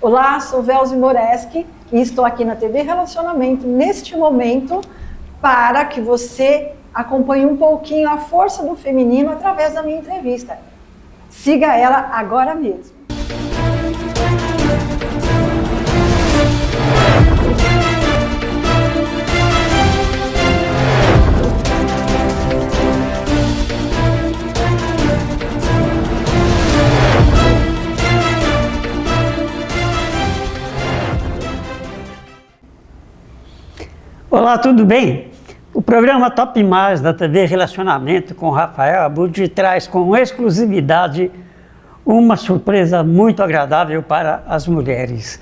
Olá, sou Velzi Moreski e estou aqui na TV Relacionamento neste momento para que você acompanhe um pouquinho a força do feminino através da minha entrevista. Siga ela agora mesmo. Olá, tudo bem? O programa Top Mais da TV Relacionamento com Rafael Abud traz com exclusividade uma surpresa muito agradável para as mulheres.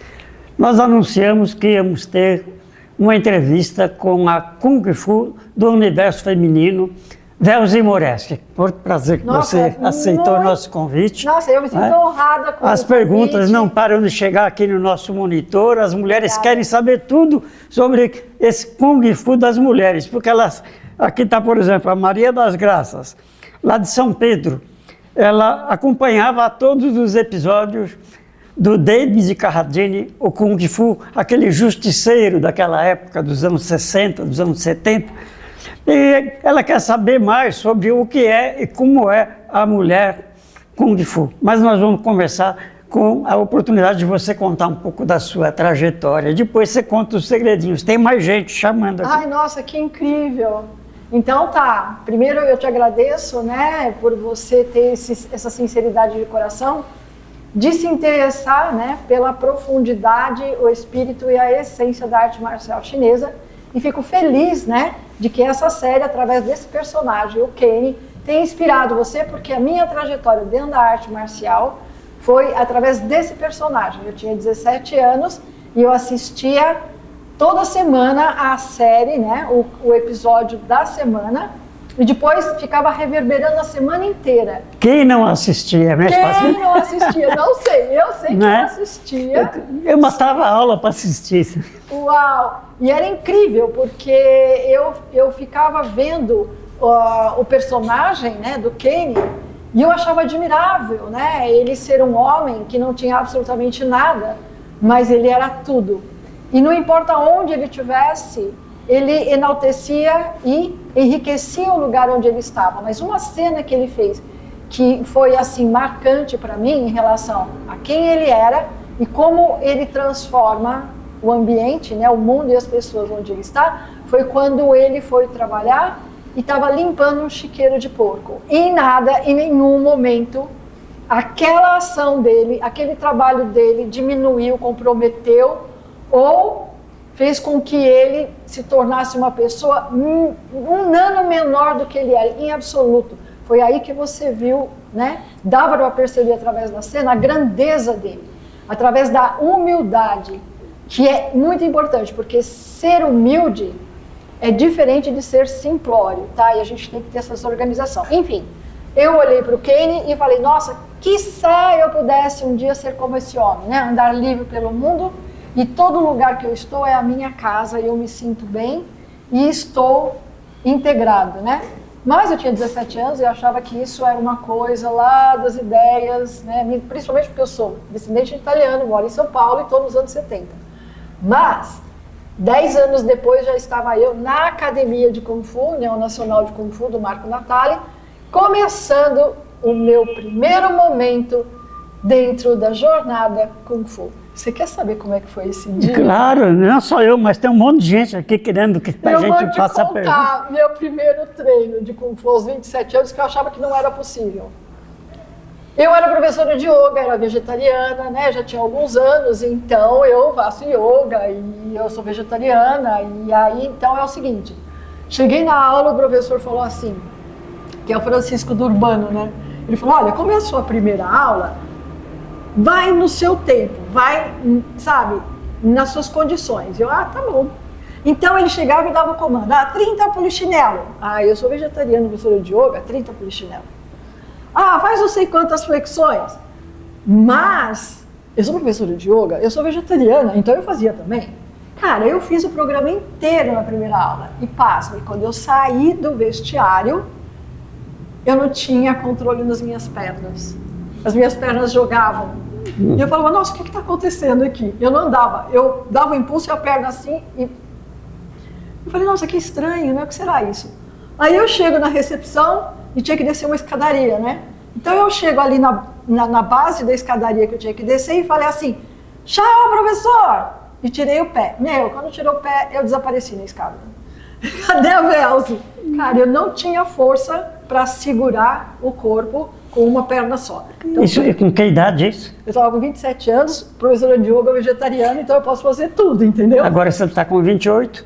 Nós anunciamos que íamos ter uma entrevista com a Kung Fu do universo feminino, Velzi Moreski. Por prazer que você aceitou o nosso convite. Nossa, eu me sinto honrada com As perguntas não param de chegar aqui no nosso monitor. As mulheres querem saber tudo sobre esse Kung Fu das mulheres, porque elas... Aqui está, por exemplo, a Maria das Graças, lá de São Pedro. Ela acompanhava todos os episódios do David Carradine, o Kung Fu, aquele justiceiro daquela época, dos anos 60, dos anos 70. E ela quer saber mais sobre o que é e como é a mulher Kung Fu. Mas nós vamos conversar com a oportunidade de você contar um pouco da sua trajetória. Depois você conta os segredinhos. Tem mais gente chamando aqui. Ai, nossa, que incrível! Então tá, primeiro eu te agradeço, né, por você ter essa sinceridade de coração, de se interessar, né, pela profundidade, o espírito e a essência da arte marcial chinesa. E fico feliz, né, de que essa série, através desse personagem, o Kenny, tem inspirado você, porque a minha trajetória dentro da arte marcial foi através desse personagem. Eu tinha 17 anos e eu assistia toda semana a série, né, o episódio da semana, e depois ficava reverberando a semana inteira. Quem não assistia, né? Quem não assistia? Não sei, eu sei que não assistia. Eu matava a aula para assistir. Uau! E era incrível, porque eu ficava vendo o personagem, né, do Kenny, e eu achava admirável, né, ele ser um homem que não tinha absolutamente nada, mas ele era tudo. E não importa onde ele estivesse, ele enaltecia e enriquecia o lugar onde ele estava. Mas uma cena que ele fez, que foi assim marcante para mim em relação a quem ele era e como ele transforma o ambiente, né, o mundo e as pessoas onde ele está, foi quando ele foi trabalhar e estava limpando um chiqueiro de porco. E em nenhum momento, aquela ação dele, aquele trabalho dele diminuiu, comprometeu ou fez com que ele se tornasse uma pessoa um nano menor do que ele era, em absoluto. Foi aí que você viu, né, dava para perceber através da cena a grandeza dele, através da humildade, que é muito importante, porque ser humilde é diferente de ser simplório, tá? E a gente tem que ter essa organização. Enfim, eu olhei para o Kenny e falei, nossa, quiçá eu pudesse um dia ser como esse homem, né? Andar livre pelo mundo, e todo lugar que eu estou é a minha casa, e eu me sinto bem e estou integrado, né? Mas eu tinha 17 anos e eu achava que isso era uma coisa lá das ideias, né? Principalmente porque eu sou descendente de italiano, moro em São Paulo e estou nos anos 70. Mas, 10 anos depois já estava eu na Academia de Kung Fu, União Nacional de Kung Fu, do Marco Natali, começando o meu primeiro momento dentro da jornada Kung Fu. Você quer saber como é que foi esse dia? Claro, não só eu, mas tem um monte de gente aqui querendo que a gente faça a pergunta. Eu vou te contar meu primeiro treino de Kung Fu aos 27 anos, que eu achava que não era possível. Eu era professora de yoga, era vegetariana, né? Já tinha alguns anos, então eu faço yoga e eu sou vegetariana. E aí, então é o seguinte, cheguei na aula, o professor falou assim, que é o Francisco Durbano, né? Ele falou, olha, como é a sua primeira aula, vai no seu tempo, vai, sabe, nas suas condições. Eu, tá bom. Então ele chegava e dava o comando, 30 polichinelo. Eu sou vegetariano, professora de yoga, 30 polichinelo. Faz não sei quantas flexões. Mas, eu sou professora de yoga, eu sou vegetariana, então eu fazia também. Cara, eu fiz o programa inteiro na primeira aula. E pasme, quando eu saí do vestiário, eu não tinha controle nas minhas pernas. As minhas pernas jogavam E eu falava, nossa, o que está acontecendo aqui? Eu não andava, eu dava um impulso e a perna assim, e eu falei, nossa, que estranho, né? O que será isso? Aí eu chego na recepção e tinha que descer uma escadaria, né? Então eu chego ali na base da escadaria que eu tinha que descer e falei assim, tchau, professor! E tirei o pé. Quando tirou o pé, eu desapareci na escada. Cadê a Velze? Cara, eu não tinha força para segurar o corpo com uma perna só. Então, Isso, com que idade isso? Eu estava com 27 anos, professora de yoga vegetariana, então eu posso fazer tudo, entendeu? Agora você está com 28.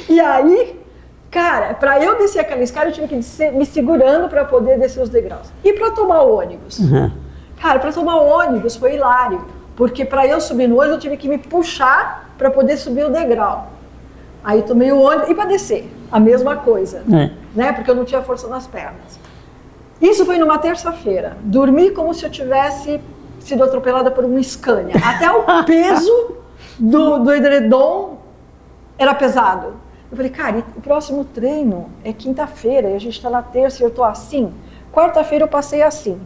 E aí, cara, para eu descer aquela escada, eu tive que descer me segurando para poder descer os degraus. E para tomar o ônibus? Cara, para tomar o ônibus foi hilário, porque para eu subir no ônibus eu tive que me puxar para poder subir o degrau. Aí tomei o ônibus e para descer, a mesma coisa, né? Porque eu não tinha força nas pernas. Isso foi numa terça-feira. Dormi como se eu tivesse sido atropelada por uma Scania. Até o peso do edredom era pesado. Eu falei, cara, o próximo treino é quinta-feira, e a gente está na terça e eu estou assim. Quarta-feira eu passei assim.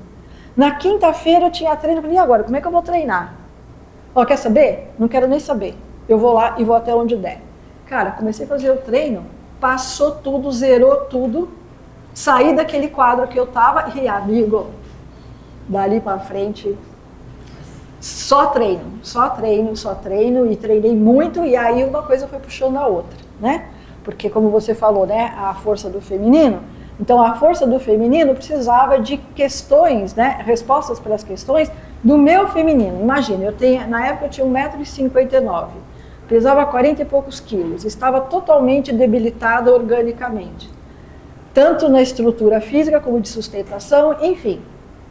Na quinta-feira eu tinha treino, eu falei, e agora, como é que eu vou treinar? Ó, quer saber? Não quero nem saber. Eu vou lá e vou até onde der. Cara, comecei a fazer o treino, passou tudo, zerou tudo, saí daquele quadro que eu tava e, amigo, dali pra frente, só treino, e treinei muito, e aí uma coisa foi puxando a outra, né? Porque como você falou, né, a força do feminino, então a força do feminino precisava de questões, né, respostas para as questões do meu feminino. Imagina, na época eu tinha 1,59 m, pesava 40 e poucos quilos, estava totalmente debilitada organicamente, tanto na estrutura física como de sustentação, enfim.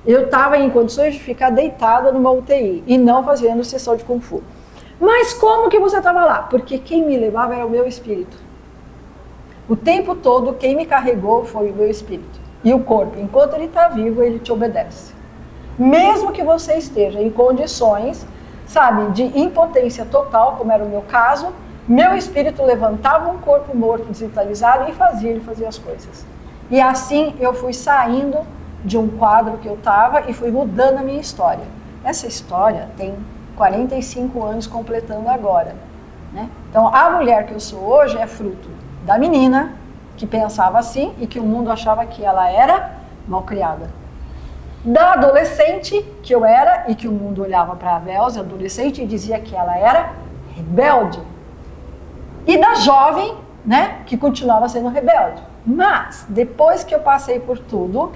Eu estava em condições de ficar deitada numa UTI e não fazendo sessão de Kung Fu. Mas como que você estava lá? Porque quem me levava era o meu espírito. O tempo todo, quem me carregou foi o meu espírito. E o corpo, enquanto ele está vivo, ele te obedece. Mesmo que você esteja em condições, sabe, de impotência total, como era o meu caso, meu espírito levantava um corpo morto, desvitalizado e fazia ele fazer as coisas. E assim eu fui saindo de um quadro que eu estava e fui mudando a minha história. Essa história tem 45 anos completando agora, né? Então a mulher que eu sou hoje é fruto da menina que pensava assim e que o mundo achava que ela era malcriada. Da adolescente que eu era e que o mundo olhava para a Velze, adolescente, e dizia que ela era rebelde. E da jovem, né, que continuava sendo rebelde. Mas depois que eu passei por tudo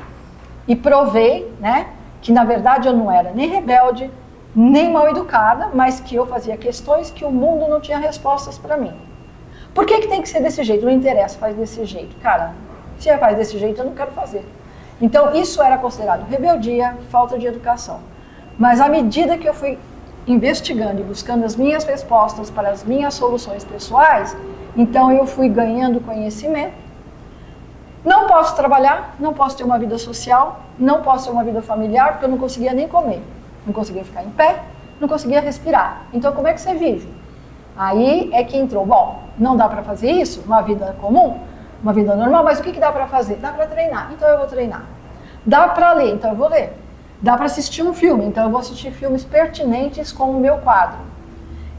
e provei, né, que na verdade eu não era nem rebelde, nem mal educada, mas que eu fazia questões que o mundo não tinha respostas para mim. Por que tem que ser desse jeito? Não interessa, faz desse jeito. Cara, se faz desse jeito, eu não quero fazer. Então isso era considerado rebeldia, falta de educação. Mas à medida que eu fui investigando e buscando as minhas respostas para as minhas soluções pessoais, então eu fui ganhando conhecimento. Não posso trabalhar, não posso ter uma vida social, não posso ter uma vida familiar, porque eu não conseguia nem comer. Não conseguia ficar em pé, não conseguia respirar. Então como é que você vive? Aí é que entrou, bom, não dá para fazer isso, uma vida comum, uma vida normal, mas o que dá para fazer? Dá para treinar, então eu vou treinar. Dá para ler, então eu vou ler. Dá para assistir um filme, então eu vou assistir filmes pertinentes com o meu quadro.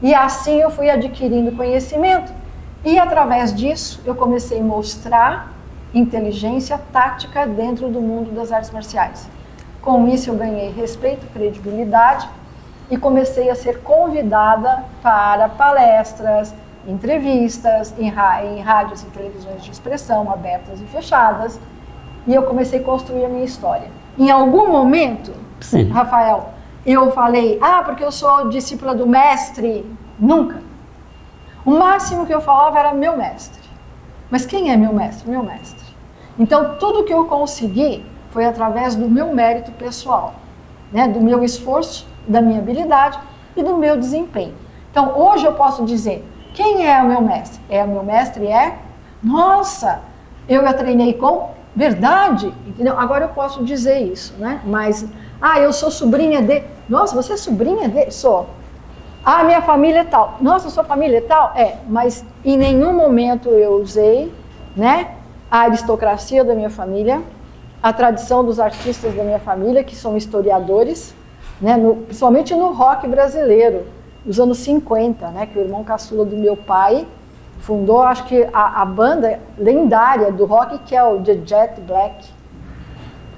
E assim eu fui adquirindo conhecimento e através disso eu comecei a mostrar inteligência tática dentro do mundo das artes marciais. Com isso eu ganhei respeito, credibilidade e comecei a ser convidada para palestras, entrevistas em rádios e televisões de expressão abertas e fechadas, e eu comecei a construir a minha história. Em algum momento, sim, Rafael, eu falei, porque eu sou discípula do mestre. Nunca. O máximo que eu falava era meu mestre. Mas quem é meu mestre? Meu mestre. Então tudo que eu consegui foi através do meu mérito pessoal, né? Do meu esforço, da minha habilidade e do meu desempenho. Então hoje eu posso dizer, quem é o meu mestre? O meu mestre nossa, eu já treinei com verdade, entendeu? Agora eu posso dizer isso, né? Mas, eu sou sobrinha de... Nossa, você é sobrinha de... Sou. Minha família é tal. Nossa, sua família é tal? Mas em nenhum momento eu usei, né, a aristocracia da minha família, a tradição dos artistas da minha família, que são historiadores, né, principalmente no rock brasileiro, dos anos 50, né, que o irmão caçula do meu pai fundou, acho que a banda lendária do rock, que é o The Jet Black.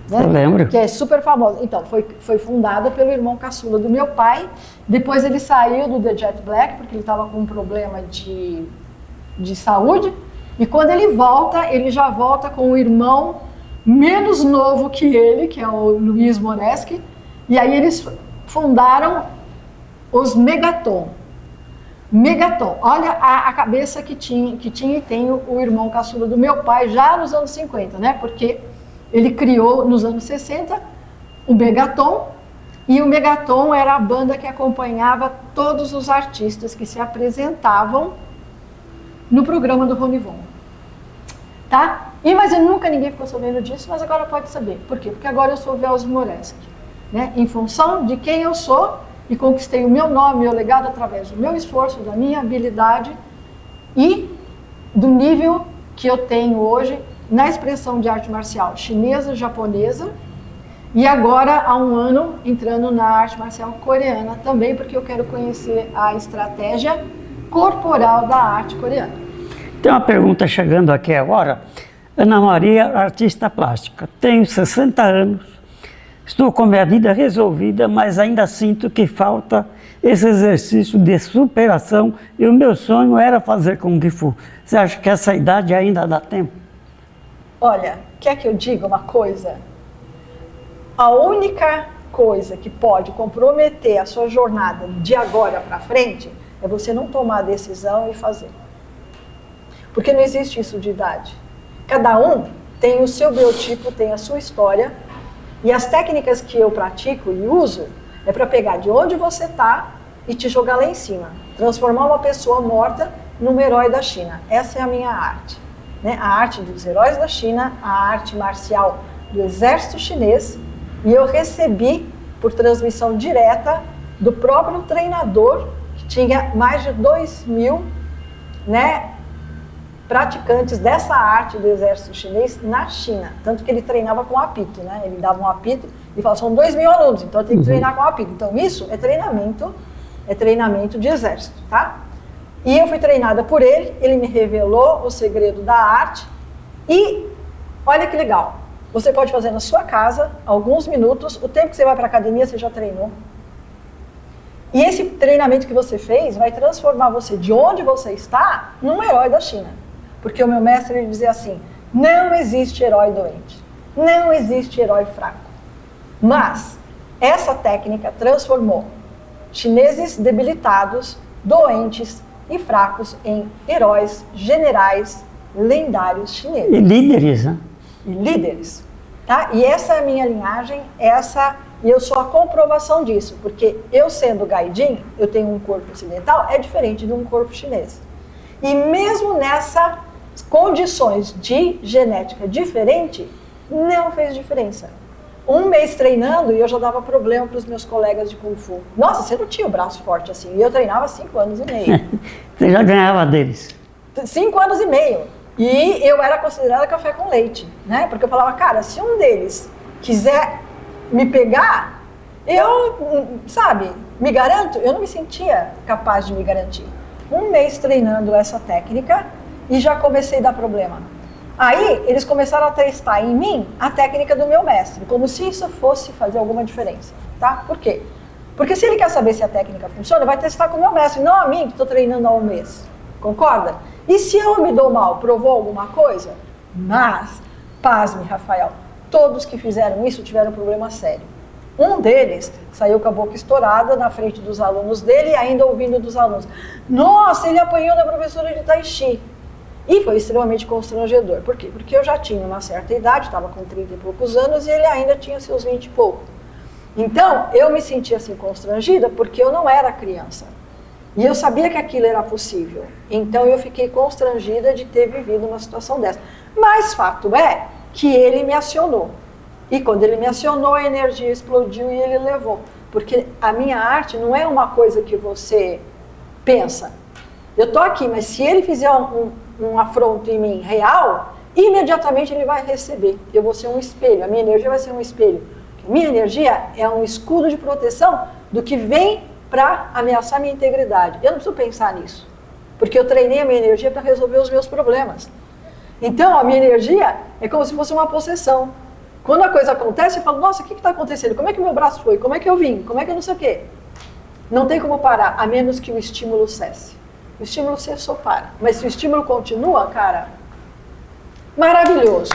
Né? Eu lembro. Que é super famosa. Então, foi fundada pelo irmão caçula do meu pai. Depois ele saiu do The Jet Black, porque ele estava com um problema de saúde. E quando ele já volta com um irmão menos novo que ele, que é o Luiz Moreschi. E aí eles fundaram os Megaton. Megaton. Olha a cabeça que tinha e tem o irmão caçula do meu pai já nos anos 50, né? Porque ele criou nos anos 60 o Megaton, e o Megaton era a banda que acompanhava todos os artistas que se apresentavam no programa do Ronivon. Tá? Mas ninguém ficou sabendo disso, mas agora pode saber. Por quê? Porque agora eu sou Velso Moreschi, né? Em função de quem eu sou, e conquistei o meu nome, meu legado através do meu esforço, da minha habilidade e do nível que eu tenho hoje na expressão de arte marcial chinesa, japonesa, e agora, há um ano, entrando na arte marcial coreana também, porque eu quero conhecer a estratégia corporal da arte coreana. Tem uma pergunta chegando aqui agora. Ana Maria, artista plástica. Tenho 60 anos, estou com minha vida resolvida, mas ainda sinto que falta esse exercício de superação e o meu sonho era fazer Kung Fu. Você acha que essa idade ainda dá tempo? Olha, quer que eu diga uma coisa? A única coisa que pode comprometer a sua jornada de agora para frente é você não tomar a decisão e fazer. Porque não existe isso de idade. Cada um tem o seu biotipo, tem a sua história, e as técnicas que eu pratico e uso é para pegar de onde você está e te jogar lá em cima. Transformar uma pessoa morta num herói da China. Essa é a minha arte. Né? A arte dos heróis da China, a arte marcial do exército chinês, e eu recebi por transmissão direta do próprio treinador, que tinha mais de 2.000, né, praticantes dessa arte do exército chinês na China, tanto que ele treinava com apito, né? Ele dava um apito e falava, são 2.000 alunos, então eu tenho que treinar com apito. Então isso é treinamento de exército, tá? E eu fui treinada por ele me revelou o segredo da arte, e olha que legal, você pode fazer na sua casa, alguns minutos, o tempo que você vai para a academia você já treinou. E esse treinamento que você fez vai transformar você de onde você está num herói da China. Porque o meu mestre ele dizia assim, não existe herói doente, não existe herói fraco. Mas essa técnica transformou chineses debilitados, doentes e fracos em heróis, generais, lendários chineses. E líderes, né? E líderes. Tá? E essa é a minha linhagem, e eu sou a comprovação disso, porque eu sendo gaidin, eu tenho um corpo ocidental, é diferente de um corpo chinês. E mesmo nessas condições de genética diferente, não fez diferença. Um mês treinando e eu já dava problema para os meus colegas de Kung Fu. Nossa, você não tinha o braço forte assim. E eu treinava 5 anos e meio. Você já ganhava deles? 5 anos e meio. E eu era considerada café com leite, né? Porque eu falava, cara, se um deles quiser me pegar, eu, sabe, me garanto, eu não me sentia capaz de me garantir. Um mês treinando essa técnica e já comecei a dar problema. Aí eles começaram a testar em mim a técnica do meu mestre, como se isso fosse fazer alguma diferença, tá? Por quê? Porque se ele quer saber se a técnica funciona, vai testar com o meu mestre, não a mim que estou treinando há um mês, concorda? E se eu me dou mal, provou alguma coisa? Mas, pasme, Rafael, todos que fizeram isso tiveram um problema sério. Um deles saiu com a boca estourada na frente dos alunos dele e ainda ouvindo dos alunos. Nossa, ele apanhou da professora de Tai Chi. E foi extremamente constrangedor. Por quê? Porque eu já tinha uma certa idade, estava com 30 e poucos anos e ele ainda tinha seus 20 e pouco. Então, eu me sentia assim constrangida porque eu não era criança. E eu sabia que aquilo era possível. Então, eu fiquei constrangida de ter vivido uma situação dessa. Mas, fato é que ele me acionou. E quando ele me acionou, a energia explodiu e ele levou. Porque a minha arte não é uma coisa que você pensa. Eu estou aqui, mas se ele fizer um afronto em mim real, imediatamente ele vai receber. Eu vou ser um espelho, a minha energia vai ser um espelho. Que Minha energia é um escudo de proteção do que vem para ameaçar minha integridade. Eu não preciso pensar nisso, porque eu treinei a minha energia para resolver os meus problemas. Então, a minha energia é como se fosse uma possessão. Quando a coisa acontece, eu falo, nossa, o que está acontecendo? Como é que meu braço foi? Como é que eu vim? Como é que eu não sei o quê? Não tem como parar, a menos que o estímulo cesse. O estímulo cessou, para. Mas se o estímulo continua, cara, maravilhoso.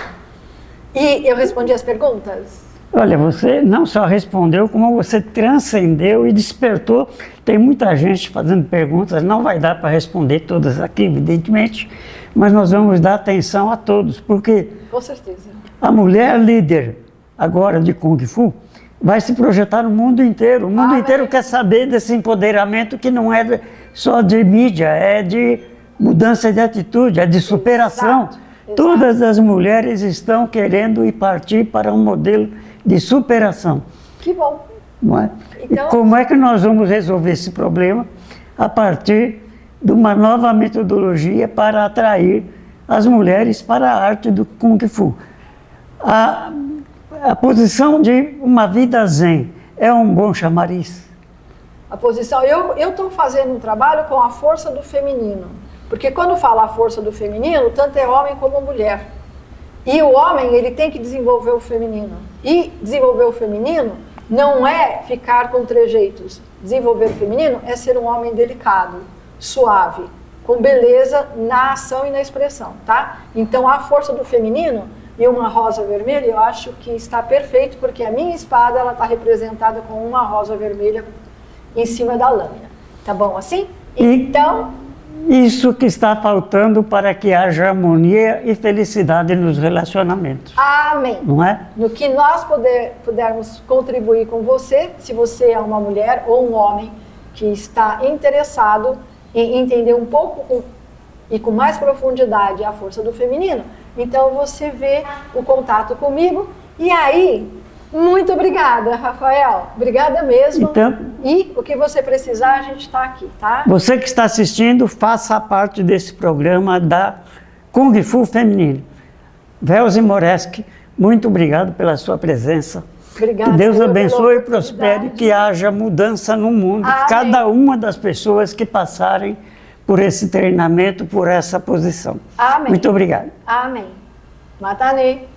E eu respondi as perguntas? Olha, você não só respondeu, como você transcendeu e despertou. Tem muita gente fazendo perguntas, não vai dar para responder todas aqui, evidentemente, mas nós vamos dar atenção a todos, porque com certeza. A mulher líder agora de Kung Fu vai se projetar no mundo inteiro. O mundo inteiro quer saber desse empoderamento que não é só de mídia, é de mudança de atitude, é de superação. Exato. Todas as mulheres estão querendo ir partir para um modelo de superação. Que bom. Não é? Então, e como é que nós vamos resolver esse problema? A partir de uma nova metodologia para atrair as mulheres para a arte do Kung Fu. A posição de uma vida zen é um bom chamariz? A posição, eu estou fazendo um trabalho com a força do feminino, porque quando fala a força do feminino, tanto é homem como mulher. E o homem, ele tem que desenvolver o feminino. E desenvolver o feminino não é ficar com trejeitos. Desenvolver o feminino é ser um homem delicado, suave, com beleza na ação e na expressão, tá? Então a força do feminino e uma rosa vermelha, eu acho que está perfeito, porque a minha espada, ela está representada com uma rosa vermelha em cima da lâmina. Tá bom assim? Então, isso que está faltando para que haja harmonia e felicidade nos relacionamentos. Amém. Não é? No que nós pudermos contribuir com você, se você é uma mulher ou um homem que está interessado em entender um pouco e com mais profundidade a força do feminino, então você vê o contato comigo. E aí, muito obrigada, Rafael. Obrigada mesmo. Então, e o que você precisar, a gente está aqui, tá? Você que está assistindo, faça parte desse programa da Kung Fu Feminino. Velze Moreski, muito obrigado pela sua presença. Obrigada. Que Deus abençoe e prospere, que haja mudança no mundo. Amém. Cada uma das pessoas que passarem por esse treinamento, por essa posição. Amém. Muito obrigado. Amém. Matane.